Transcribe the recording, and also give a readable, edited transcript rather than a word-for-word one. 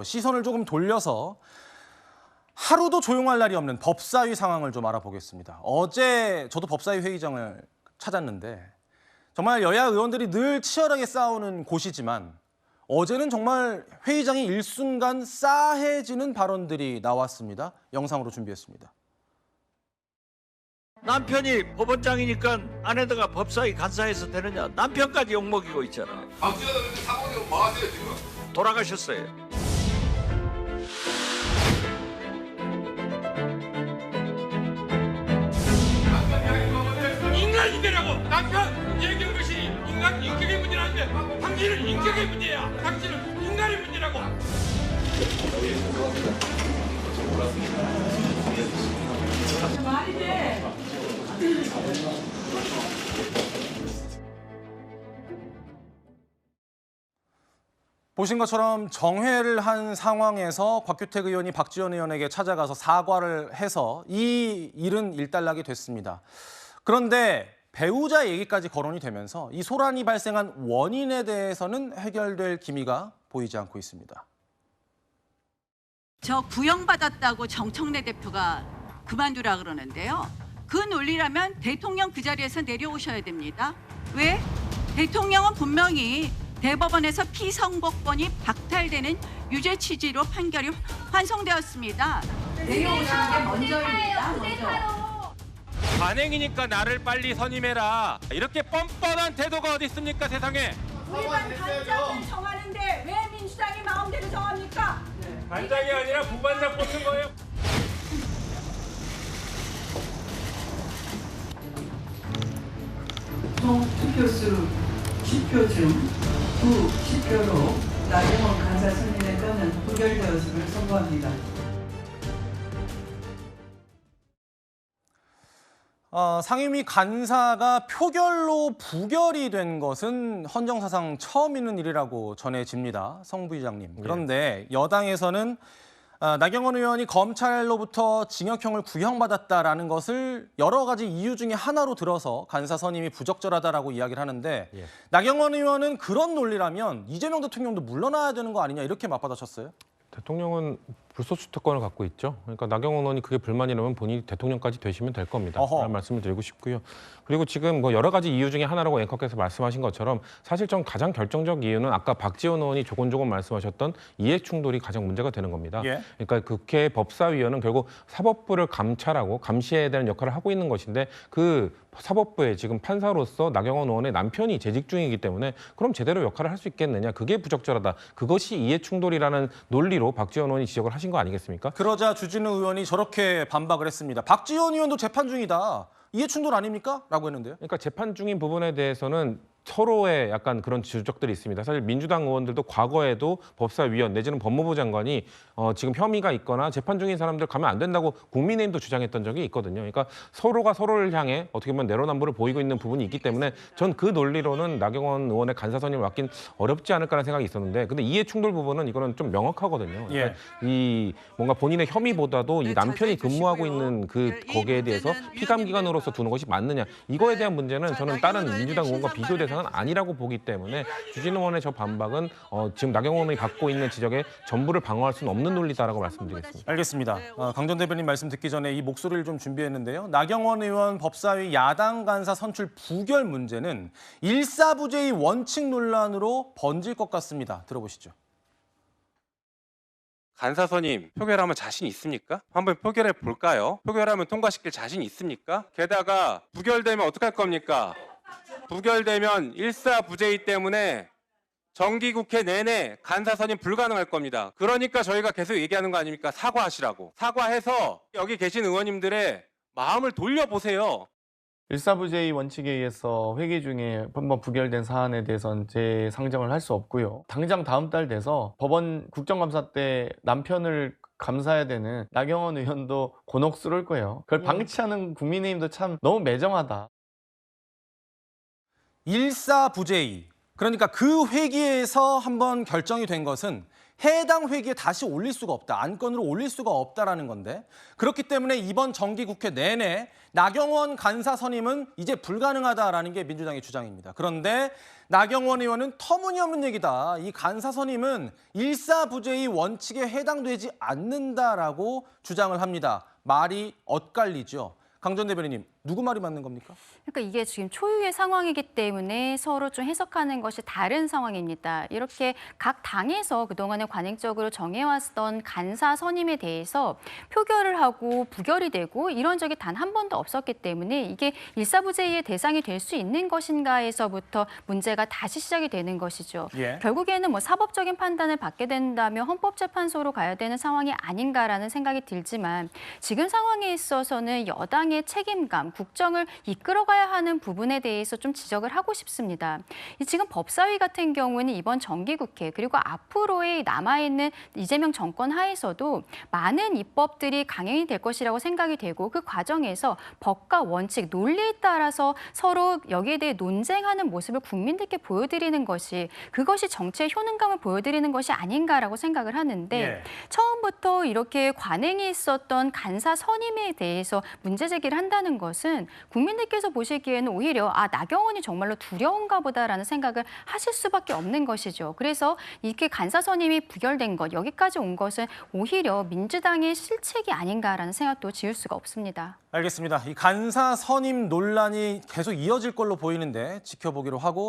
시선을 조금 돌려서 하루도 조용할 날이 없는 법사위 상황을 좀 알아보겠습니다. 어제 저도 법사위 회의장을 찾았는데 정말 여야 의원들이 늘 치열하게 싸우는 곳이지만 어제는 정말 회의장이 일순간 싸해지는 발언들이 나왔습니다. 영상으로 준비했습니다. 남편이 법원장이니까 아내가 법사위 간사해서 되느냐. 남편까지 욕먹이고 있잖아. 박지원 의원님 사모님 뭐 하세요 지금? 돌아가셨어요. 인간인데라고 남편 얘기한 것이 인간 인격의 문제라는데 당신은 인격의 문제야. 당신은 인간의 문제라고. 말이 돼. 보신 것처럼 정회를 한 상황에서 곽규택 의원이 박지원 의원에게 찾아가서 사과를 해서 이 일은 일단락이 됐습니다. 그런데 배우자 얘기까지 거론이 되면서 이 소란이 발생한 원인에 대해서는 해결될 기미가 보이지 않고 있습니다. 저 구형받았다고 정청래 대표가 그만두라 그러는데요. 그 논리라면 대통령 그 자리에서 내려오셔야 됩니다. 왜? 대통령은 분명히 대법원에서 피선거권이 박탈되는 유죄 취지로 판결이 환송되었습니다. 내려오시는 게 먼저입니다. 먼저. 관행이니까 나를 빨리 선임해라. 이렇게 뻔뻔한 태도가 어디 있습니까, 세상에? 우리 반 반장을 정하는데 왜 민주당이 마음대로 정합니까? 반장이 아니라 부반장 뽑힌 거예요. 총 투표수 10표 중 10표로 나경원 간사 선임의 건은 부결되었음을 선고합니다. 상임위 간사가 표결로 부결이 된 것은 헌정사상 처음 있는 일이라고 전해집니다. 성 부의장님. 그런데 여당에서는 나경원 의원이 검찰로부터 징역형을 구형받았다라는 것을 여러 가지 이유 중에 하나로 들어서 간사 선임이 부적절하다라고 이야기를 하는데 나경원 의원은 그런 논리라면 이재명 대통령도 물러나야 되는 거 아니냐 이렇게 맞받아쳤어요. 대통령은 불소추 특권을 갖고 있죠. 그러니까 나경원 의원이 그게 불만이라면 본인이 대통령까지 되시면 될 겁니다. 라는 말씀을 드리고 싶고요. 그리고 지금 뭐 여러 가지 이유 중에 하나라고 앵커께서 말씀하신 것처럼 사실 좀 가장 결정적 이유는 아까 박지원 의원이 조곤조곤 말씀하셨던 이해 충돌이 가장 문제가 되는 겁니다. 그러니까 국회 법사위원은 결국 사법부를 감찰하고 감시해야 되는 역할을 하고 있는 것인데 그 사법부에 지금 판사로서 나경원 의원의 남편이 재직 중이기 때문에 그럼 제대로 역할을 할 수 있겠느냐. 그게 부적절하다. 그것이 이해 충돌이라는 논리로 박지원 의원이 지적을 하신 거 아니겠습니까? 그러자 주진우 의원이 저렇게 반박을 했습니다. 박지원 의원도 재판 중이다. 이해 충돌 아닙니까? 라고 했는데요. 그러니까 재판 중인 부분에 대해서는 서로의 약간 그런 지적들이 있습니다. 사실 민주당 의원들도 과거에도 법사위원 내지는 법무부 장관이 지금 혐의가 있거나 재판 중인 사람들 가면 안 된다고 국민의힘도 주장했던 적이 있거든요. 그러니까 서로가 서로를 향해 어떻게 보면 내로남불을 보이고 있는 부분이 있기 때문에 전 그 논리로는 나경원 의원의 간사 선임을 맡긴 어렵지 않을까라는 생각이 있었는데 근데 이해 충돌 부분은 이거는 좀 명확하거든요. 그러니까 이 뭔가 본인의 혐의보다도 이 남편이 근무하고 있는 그 거기에 대해서 피감기관으로서 두는 것이 맞느냐 이거에 대한 문제는 저는 다른 민주당 의원과 비교 대상 아니라고 보기 때문에 주진우 의원의 저 반박은 지금 나경원 의원이 갖고 있는 지적에 전부를 방어할 수는 없는 논리다라고 말씀드리겠습니다. 알겠습니다. 강전 대변인 말씀 듣기 전에 이 목소리를 좀 준비했는데요. 나경원 의원 법사위 야당 간사 선출 부결 문제는 일사부재의 원칙 논란으로 번질 것 같습니다. 들어보시죠. 간사 선임 표결하면 자신 있습니까? 한번 표결해 볼까요? 표결하면 통과시킬 자신 있습니까? 게다가 부결되면 어떡할 겁니까? 부결되면 일사부재이기 때문에 정기국회 내내 간사 선임 불가능할 겁니다. 그러니까 저희가 계속 얘기하는 거 아닙니까? 사과하시라고. 사과해서 여기 계신 의원님들의 마음을 돌려보세요. 일사부재의 원칙에 의해서 회기 중에 한번 부결된 사안에 대해서는 재상정을 할 수 없고요. 당장 다음 달 돼서 법원 국정감사 때 남편을 감사해야 되는 나경원 의원도 곤혹스러울 거예요. 그걸 방치하는 국민의힘도 참 너무 매정하다. 일사부재의, 그러니까 그 회기에서 한번 결정이 된 것은 해당 회기에 다시 올릴 수가 없다. 안건으로 올릴 수가 없다라는 건데 그렇기 때문에 이번 정기국회 내내 나경원 간사 선임은 이제 불가능하다라는 게 민주당의 주장입니다. 그런데 나경원 의원은 터무니없는 얘기다. 이 간사 선임은 일사부재의 원칙에 해당되지 않는다라고 주장을 합니다. 말이 엇갈리죠. 강전 대변인님, 누구 말이 맞는 겁니까? 그러니까 이게 지금 초유의 상황이기 때문에 서로 좀 해석하는 것이 다른 상황입니다. 이렇게 각 당에서 그동안에 관행적으로 정해왔던 간사 선임에 대해서 표결을 하고 부결이 되고 이런 적이 단 한 번도 없었기 때문에 이게 일사부재의 대상이 될 수 있는 것인가에서부터 문제가 다시 시작이 되는 것이죠. 예. 결국에는 뭐 사법적인 판단을 받게 된다면 헌법재판소로 가야 되는 상황이 아닌가라는 생각이 들지만 지금 상황에 있어서는 여당의 책임감, 국정을 이끌어가야 하는 부분에 대해서 좀 지적을 하고 싶습니다. 지금 법사위 같은 경우는 이번 정기국회 그리고 앞으로의 남아있는 이재명 정권 하에서도 많은 입법들이 강행이 될 것이라고 생각이 되고 그 과정에서 법과 원칙, 논리에 따라서 서로 여기에 대해 논쟁하는 모습을 국민들께 보여드리는 것이 그것이 정치의 효능감을 보여드리는 것이 아닌가라고 생각을 하는데 예. 처음부터 이렇게 관행이 있었던 간사 선임에 대해서 문제 제기를 한다는 것은 국민들께서 보시기에는 오히려 나경원이 정말로 두려운가 보다라는 생각을 하실 수밖에 없는 것이죠. 그래서 이렇게 간사 선임이 부결된 것, 여기까지 온 것은 오히려 민주당의 실책이 아닌가라는 생각도 지울 수가 없습니다. 알겠습니다. 이 간사 선임 논란이 계속 이어질 걸로 보이는데 지켜보기로 하고